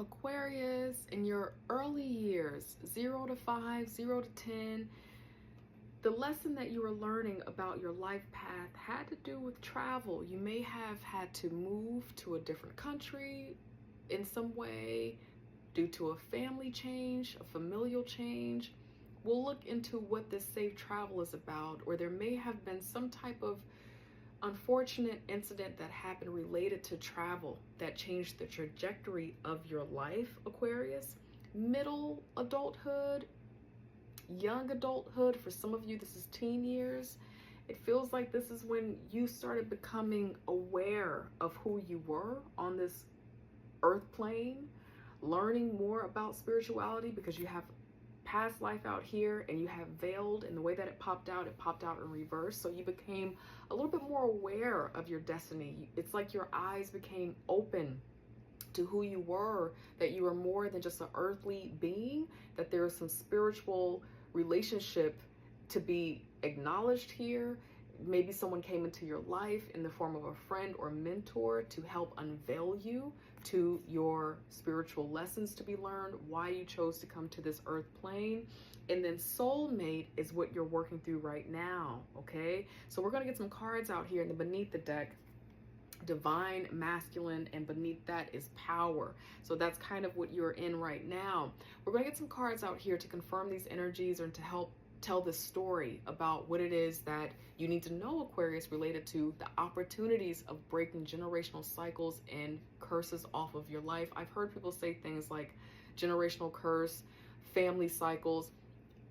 Aquarius, in your early years, 0 to 5, 0 to 10, the lesson that you were learning about your life path had to do with travel. You may have had to move to a different country in some way due to a family change, a familial change. We'll look into what this safe travel is about, or there may have been some type of unfortunate incident that happened related to travel that changed the trajectory of your life, Aquarius. Middle adulthood, young adulthood, for some of you this is teen years. It feels like this is when you started becoming aware of who you were on this earth plane, learning more about spirituality because you have past life out here and you have veiled, and the way that it popped out in reverse. So you became a little bit more aware of your destiny. It's like your eyes became open to who you were, that you were more than just an earthly being, that there is some spiritual relationship to be acknowledged here. Maybe someone came into your life in the form of a friend or mentor to help unveil you to your spiritual lessons to be learned, why you chose to come to this earth plane. And then soulmate is what you're working through right now, okay? So we're gonna get some cards out here, and then beneath the deck, divine masculine, and beneath that is power. So that's kind of what you're in right now. We're gonna get some cards out here to confirm these energies or to help tell the story about what it is that you need to know, Aquarius, related to the opportunities of breaking generational cycles and curses off of your life. I've heard people say things like generational curse, family cycles.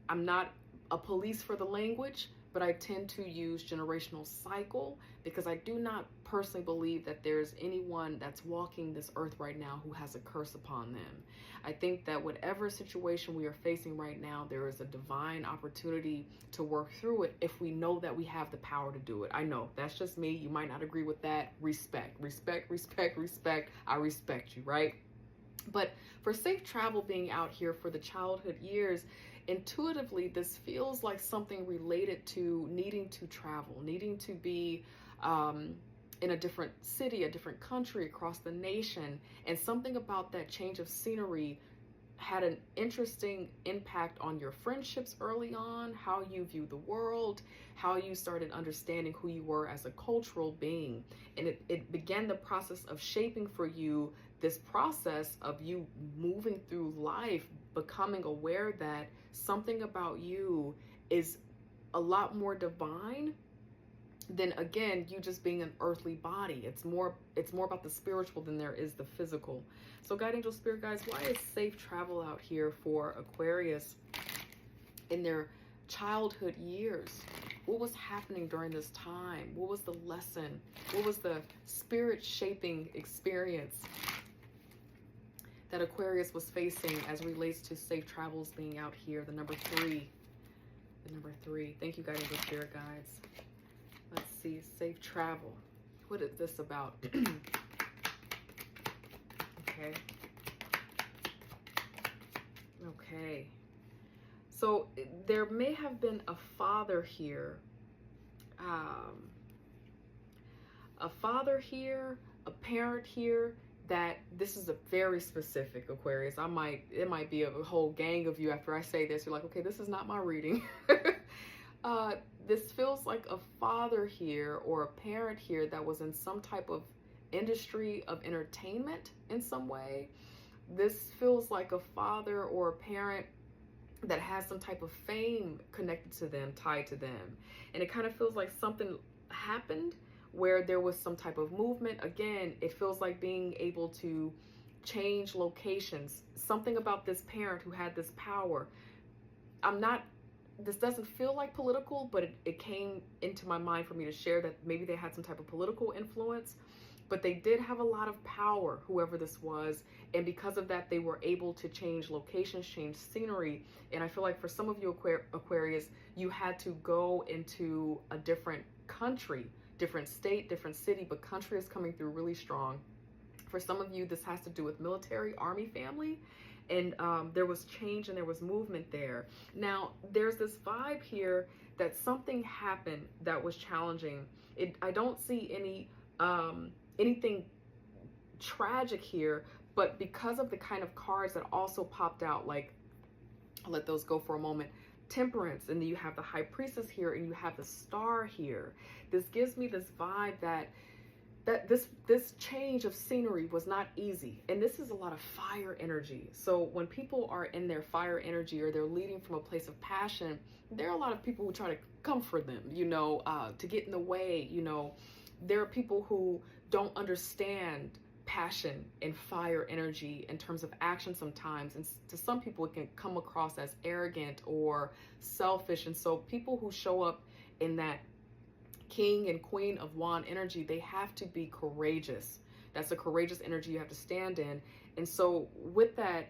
I'm not a police for the language, but I tend to use generational cycle because I do not personally believe that there's anyone that's walking this earth right now who has a curse upon them. I think that whatever situation we are facing right now, there is a divine opportunity to work through it if we know that we have the power to do it. I know that's just me. You might not agree with that. Respect, respect, respect, respect. I respect you, right? But for safe travel being out here for the childhood years, intuitively, this feels like something related to needing to travel, needing to be in a different city, a different country, across the nation. And something about that change of scenery had an interesting impact on your friendships early on, how you view the world, how you started understanding who you were as a cultural being. And it began the process of shaping for you this process of you moving through life, becoming aware that something about you is a lot more divine than, again, you just being an earthly body. It's more about the spiritual than there is the physical. So guide angel spirit guys, why is safe travel out here for Aquarius in their childhood years? What was happening during this time? What was the lesson? What was the spirit shaping experience that Aquarius was facing as it relates to safe travels being out here? The number 3. The number 3. Thank you, guide angel spirit guides. Let's see, safe travel. What is this about? Okay. Okay. So there may have been a father here. A father here, a parent here, that this is a very specific, Aquarius. It might be a whole gang of you after I say this. You're like, okay, this is not my reading. This feels like a father here or a parent here that was in some type of industry of entertainment in some way. This feels like a father or a parent that has some type of fame connected to them, tied to them. And it kind of feels like something happened where there was some type of movement. Again, it feels like being able to change locations. Something about this parent who had this power. This doesn't feel like political, but it came into my mind for me to share that maybe they had some type of political influence, but they did have a lot of power, whoever this was. And because of that, they were able to change locations, change scenery. And I feel like for some of you Aquarius, you had to go into a different country, different state, different city, but country is coming through really strong. For some of you, this has to do with military, army family. And there was change and there was movement there. Now, there's this vibe here that something happened that was challenging. I don't see anything tragic here, But because of the kind of cards that also popped out, like, I'll let those go for a moment. Temperance, and then you have the High Priestess here, and you have the Star here. This gives me this vibe that this change of scenery was not easy, and this is a lot of fire energy. So when people are in their fire energy, or they're leading from a place of passion, there are a lot of people who try to comfort them, to get in the way. There are people who don't understand passion and fire energy in terms of action sometimes, and to some people it can come across as arrogant or selfish. And so people who show up in that King and Queen of Wand energy, they have to be courageous. That's a courageous energy you have to stand in. And so with that,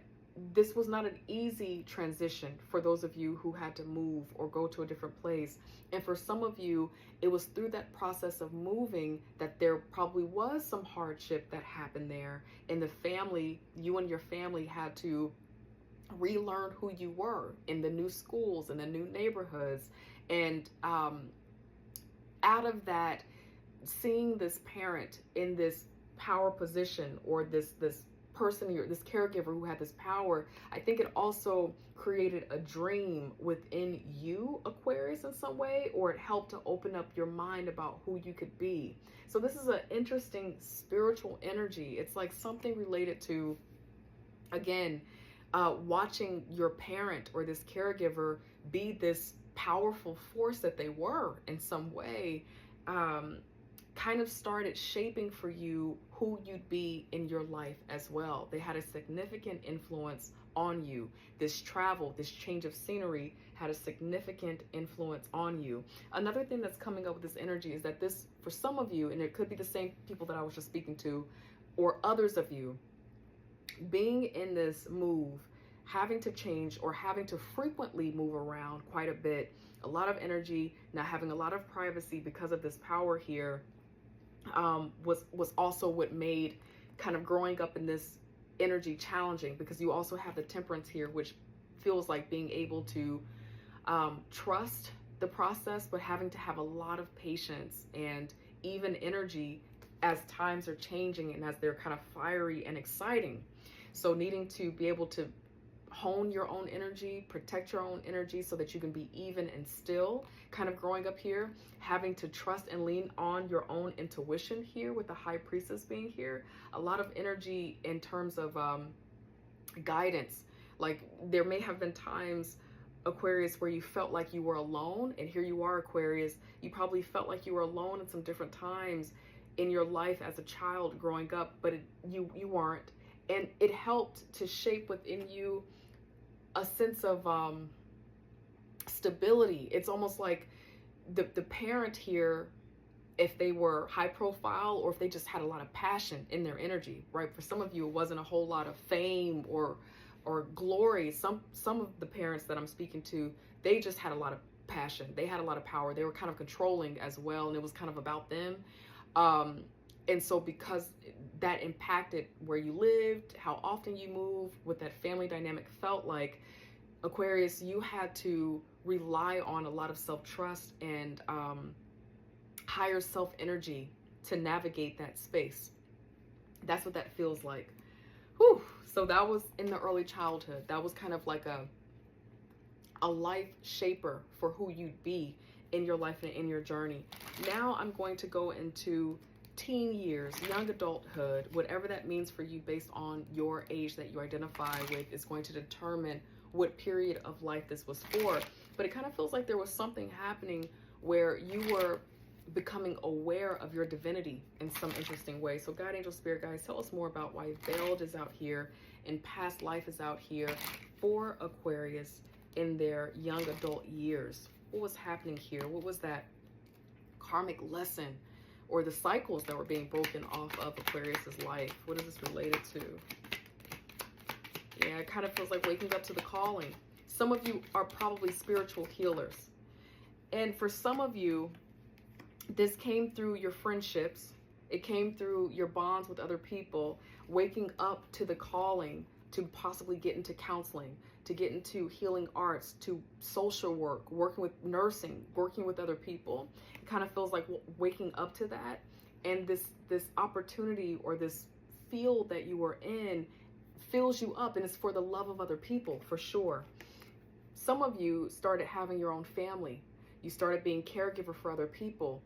this was not an easy transition for those of you who had to move or go to a different place. And for some of you, it was through that process of moving that there probably was some hardship that happened there. And the family, you and your family had to relearn who you were in the new schools and the new neighborhoods. And out of that, seeing this parent in this power position, or this person, this caregiver who had this power, I think it also created a dream within you, Aquarius, in some way, or it helped to open up your mind about who you could be. So this is an interesting spiritual energy. It's like something related to, again, watching your parent or this caregiver be this powerful force that they were in some way, kind of started shaping for you who you'd be in your life as well. They had a significant influence on you. This travel, this change of scenery had a significant influence on you. Another thing that's coming up with this energy is that this, for some of you, and it could be the same people that I was just speaking to, or others of you, being in this move, having to change or having to frequently move around quite a bit, a lot of energy, not having a lot of privacy because of this power here, was also what made kind of growing up in this energy challenging, because you also have the Temperance here, which feels like being able to trust the process, but having to have a lot of patience and even energy as times are changing and as they're kind of fiery and exciting. So needing to be able to hone your own energy, protect your own energy so that you can be even and still, kind of growing up here, having to trust and lean on your own intuition here with the High Priestess being here. A lot of energy in terms of guidance. Like there may have been times, Aquarius, where you felt like you were alone, and here you are, Aquarius, you probably felt like you were alone at some different times in your life as a child growing up, but you weren't. And it helped to shape within you a sense of stability. It's almost like the parent here, if they were high profile or if they just had a lot of passion in their energy, right? For some of you, it wasn't a whole lot of fame or glory. Some of the parents that I'm speaking to, they just had a lot of passion. They had a lot of power. They were kind of controlling as well, and it was kind of about them. And so because that impacted where you lived, how often you moved, what that family dynamic felt like, Aquarius, you had to rely on a lot of self-trust and higher self-energy to navigate that space. That's what that feels like. Whew. So that was in the early childhood. That was kind of like a life shaper for who you'd be in your life and in your journey. Now I'm going to go into teen years, young adulthood, whatever that means for you based on your age that you identify with is going to determine what period of life this was for. But it kind of feels like there was something happening where you were becoming aware of your divinity in some interesting way. So God, angel, spirit guys, tell us more about why Veiled is out here and Past Life is out here for Aquarius in their young adult years. What was happening here? What was that karmic lesson or the cycles that were being broken off of Aquarius's life? What is this related to? Yeah, it kind of feels like waking up to the calling. Some of you are probably spiritual healers. And for some of you, this came through your friendships. It came through your bonds with other people, waking up to the calling to possibly get into counseling, to get into healing arts, to social work, working with nursing, working with other people. It kind of feels like waking up to that. And this opportunity or this field that you were in fills you up, and it's for the love of other people, for sure. Some of you started having your own family. You started being caregiver for other people.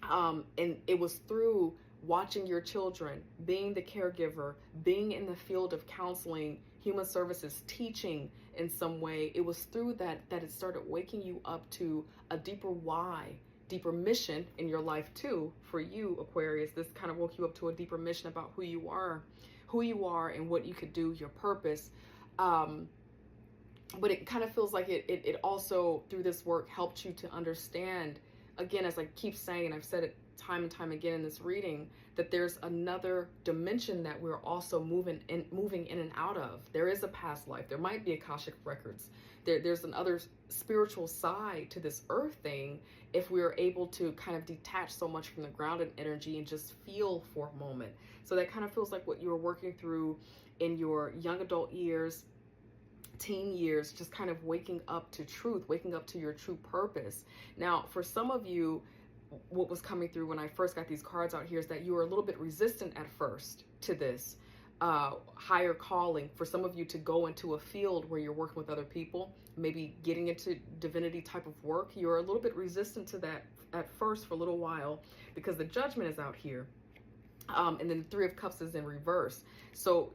And it was through watching your children, being the caregiver, being in the field of counseling, human services, teaching in some way. It was through that it started waking you up to a deeper why, deeper mission in your life too. For you, Aquarius, this kind of woke you up to a deeper mission about who you are and what you could do, your purpose. But it kind of feels like it also, through this work, helped you to understand, again, as I keep saying, and I've said it time and time again in this reading, that there's another dimension that we're also moving in and out of. There is a past life. There might be Akashic records. There's another spiritual side to this earth thing if we're able to kind of detach so much from the grounded energy and just feel for a moment. So that kind of feels like what you were working through in your young adult years, teen years, just kind of waking up to truth, waking up to your true purpose. Now, for some of you, what was coming through when I first got these cards out here is that you were a little bit resistant at first to this higher calling. For some of you to go into a field where you're working with other people, maybe getting into divinity type of work, you're a little bit resistant to that at first for a little while because the Judgment is out here. And then the Three of Cups is in reverse. So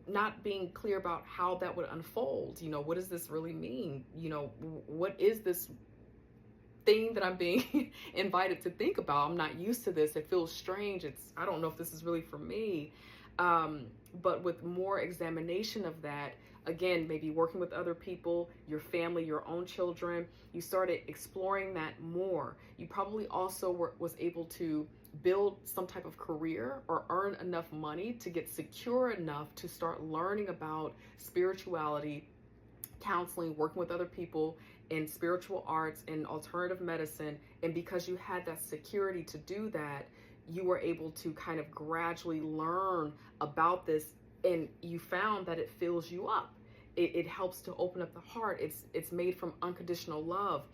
not being clear about how that would unfold. You know, what does this really mean? You know, what is this thing that I'm being invited to think about? I'm not used to this. It feels strange. I don't know if this is really for me. But with more examination of that, again, maybe working with other people, your family, your own children, you started exploring that more. You probably also was able to build some type of career or earn enough money to get secure enough to start learning about spirituality, counseling, working with other people in spiritual arts and alternative medicine. And because you had that security to do that, you were able to kind of gradually learn about this, and you found that it fills you up. It helps to open up the heart. It's made from unconditional love.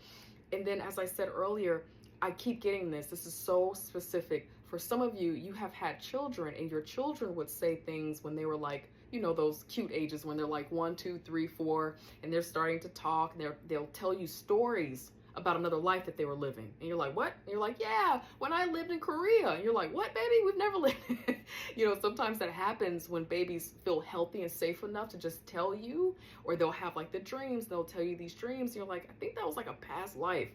And then, as I said earlier, I keep getting this. This is so specific. For some of you, you have had children, and your children would say things when they were like, you know, those cute ages when they're like 1, 2, 3, 4, and they're starting to talk, and they'll tell you stories about another life that they were living. And you're like, what? And you're like, yeah, when I lived in Korea. And you're like, what, baby? We've never lived. You know, sometimes that happens when babies feel healthy and safe enough to just tell you, or they'll have like the dreams, they'll tell you these dreams. And you're like, I think that was like a past life.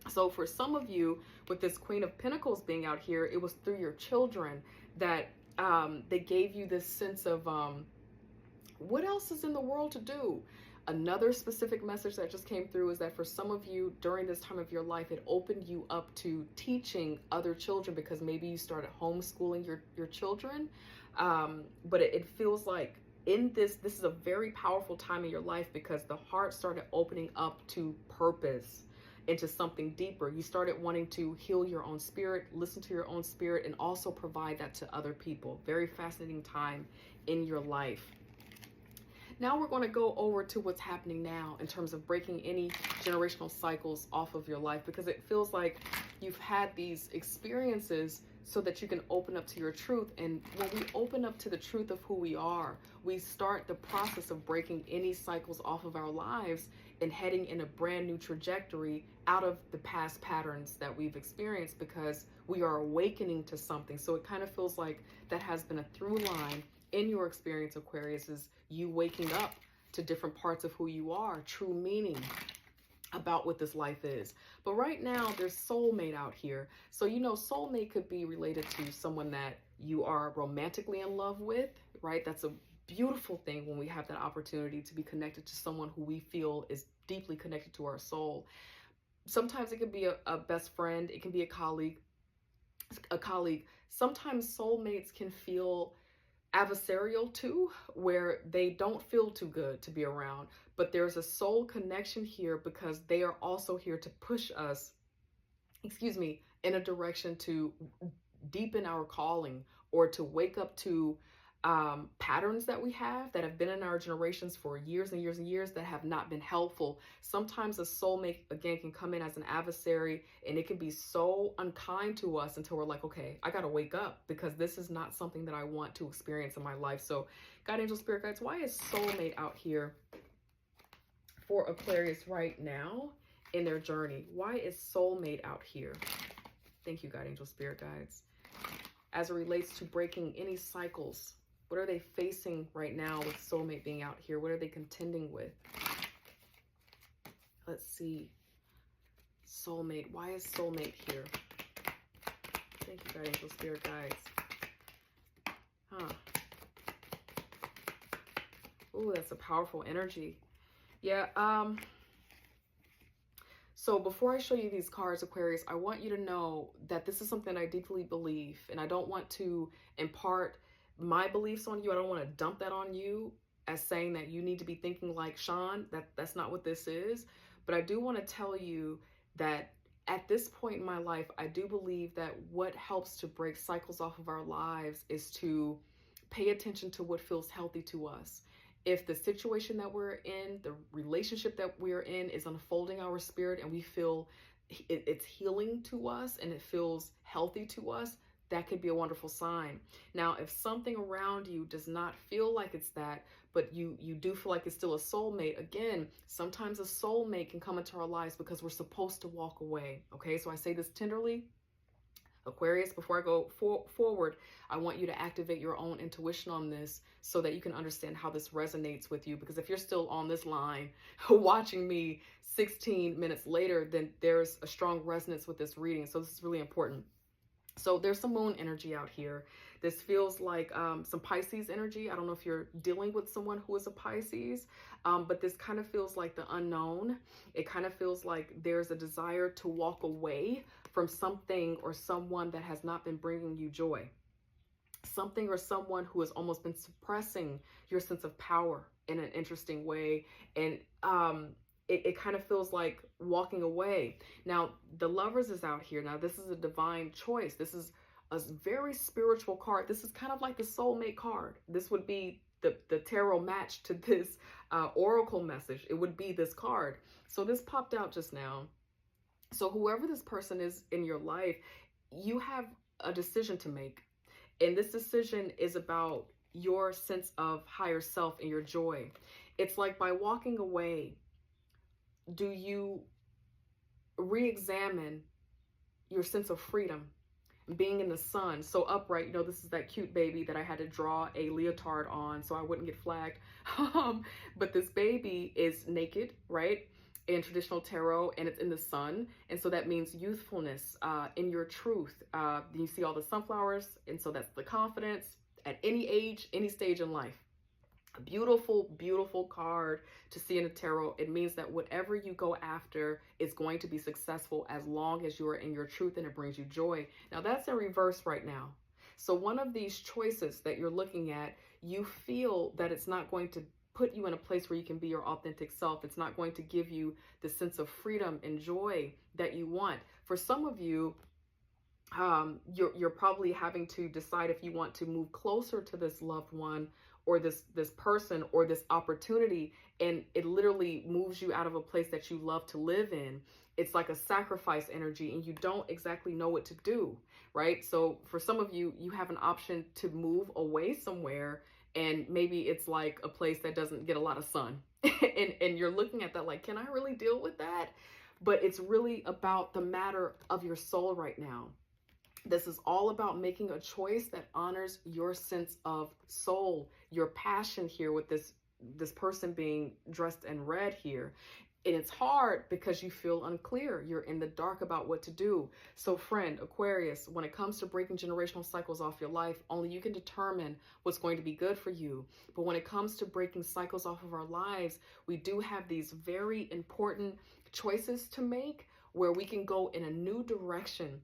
So for some of you, with this Queen of Pentacles being out here, it was through your children that they gave you this sense of what else is in the world to do. Another specific message that just came through is that for some of you during this time of your life, it opened you up to teaching other children because maybe you started homeschooling your children. But it feels like in this is a very powerful time in your life because the heart started opening up to purpose, into something deeper. You started wanting to heal your own spirit, listen to your own spirit, and also provide that to other people. Very fascinating time in your life. Now we're going to go over to what's happening now in terms of breaking any generational cycles off of your life, because it feels like you've had these experiences so that you can open up to your truth. And when we open up to the truth of who we are, we start the process of breaking any cycles off of our lives and heading in a brand new trajectory out of the past patterns that we've experienced, because we are awakening to something. So it kind of feels like that has been a through line in your experience, Aquarius, is you waking up to different parts of who you are, true meaning about what this life is. But right now there's soulmate out here. So, you know, soulmate could be related to someone that you are romantically in love with, right? That's a beautiful thing when we have that opportunity to be connected to someone who we feel is deeply connected to our soul. Sometimes it could be a best friend. It can be a colleague. Sometimes soulmates can feel adversarial too, where they don't feel too good to be around, but there's a soul connection here because they are also here to push us, in a direction to deepen our calling or to wake up to patterns that we have that have been in our generations for years and years and years that have not been helpful. Sometimes a soulmate, again, can come in as an adversary, and it can be so unkind to us until we're like, okay, I got to wake up because this is not something that I want to experience in my life. So God, angel, spirit guides, why is soulmate out here for Aquarius right now in their journey? Why is soulmate out here? Thank you, God, angel, spirit guides. As it relates to breaking any cycles, what are they facing right now with soulmate being out here? What are they contending with? Let's see. Soulmate. Why is soulmate here? Thank you, God, angel, spirit guides. Ooh, that's a powerful energy. Yeah, so before I show you these cards, Aquarius, I want you to know that this is something I deeply believe, and I don't want to impart my beliefs on you. I don't want to dump that on you as saying that you need to be thinking like Shaan. That's not what this is. But I do want to tell you that at this point in my life, I do believe that what helps to break cycles off of our lives is to pay attention to what feels healthy to us. If the situation that we're in, the relationship that we're in is unfolding our spirit and we feel it's healing to us and it feels healthy to us, that could be a wonderful sign. Now, if something around you does not feel like it's that, but you do feel like it's still a soulmate, again, sometimes a soulmate can come into our lives because we're supposed to walk away. Okay, so I say this tenderly. Aquarius, before I go forward, I want you to activate your own intuition on this so that you can understand how this resonates with you. Because if you're still on this line watching me 16 minutes later, then there's a strong resonance with this reading. So this is really important. So there's some moon energy out here. This feels like some Pisces energy. I don't know if you're dealing with someone who is a Pisces, but this kind of feels like the unknown. It kind of feels like there's a desire to walk away from something or someone that has not been bringing you joy. Something or someone who has almost been suppressing your sense of power in an interesting way. And it kind of feels like walking away. Now, the Lovers is out here. Now, this is a divine choice. This is a very spiritual card. This is kind of like the soulmate card. This would be the tarot match to this oracle message. It would be this card. So this popped out just now. So whoever this person is in your life, you have a decision to make. And this decision is about your sense of higher self and your joy. It's like by walking away, do you re-examine your sense of freedom, being in the sun, so upright? You know, this is that cute baby that I had to draw a leotard on so I wouldn't get flagged. But this baby is naked, right? In traditional tarot, and it's in the sun, and so that means youthfulness, in your truth. You see all the sunflowers, and so that's the confidence at any age, any stage in life. A beautiful, beautiful card to see in a tarot. It means that whatever you go after is going to be successful as long as you are in your truth and it brings you joy. Now that's in reverse right now. So one of these choices that you're looking at, you feel that it's not going to put you in a place where you can be your authentic self. It's not going to give you the sense of freedom and joy that you want. For some of you, you're probably having to decide if you want to move closer to this loved one or this person or this opportunity, and it literally moves you out of a place that you love to live in. It's like a sacrifice energy and you don't exactly know what to do, right? So for some of you, you have an option to move away somewhere, and maybe it's like a place that doesn't get a lot of sun. and you're looking at that like, can I really deal with that? But it's really about the matter of your soul right now. This is all about making a choice that honors your sense of soul, your passion here with this person being dressed in red here. And it's hard because you feel unclear. You're in the dark about what to do. So friend, Aquarius, when it comes to breaking generational cycles off your life, only you can determine what's going to be good for you. But when it comes to breaking cycles off of our lives, we do have these very important choices to make where we can go in a new direction,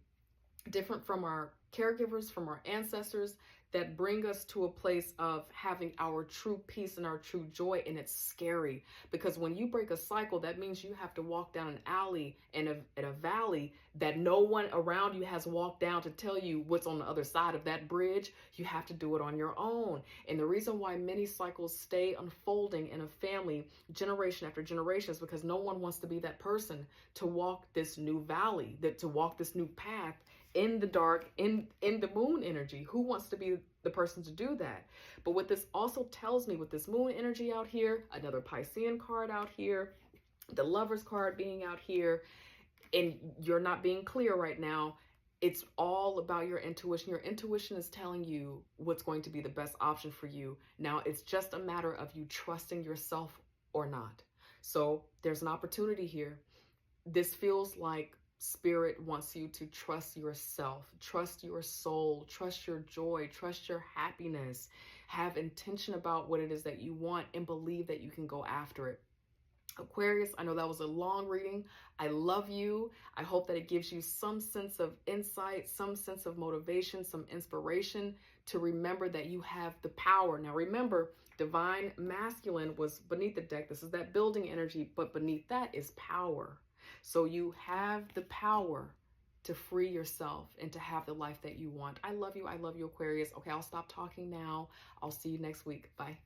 different from our caregivers, from our ancestors, that bring us to a place of having our true peace and our true joy. And it's scary because when you break a cycle, that means you have to walk down an alley in a valley that no one around you has walked down to tell you what's on the other side of that bridge. You have to do it on your own. And the reason why many cycles stay unfolding in a family generation after generation is because no one wants to be that person to walk this new valley, to walk this new path in the dark, in the moon energy. Who wants to be the person to do that? But what this also tells me, with this moon energy out here, another Piscean card out here, the Lovers card being out here, and you're not being clear right now, it's all about your intuition. Your intuition is telling you what's going to be the best option for you. Now, it's just a matter of you trusting yourself or not. So there's an opportunity here. This feels like Spirit wants you to trust yourself, trust your soul, trust your joy, trust your happiness, have intention about what it is that you want, and believe that you can go after it. Aquarius, I know that was a long reading. I love you. I hope that it gives you some sense of insight, some sense of motivation, some inspiration to remember that you have the power. Now remember, Divine Masculine was beneath the deck. This is that building energy, but beneath that is power. So you have the power to free yourself and to have the life that you want. I love you. I love you, Aquarius. Okay, I'll stop talking now. I'll see you next week. Bye.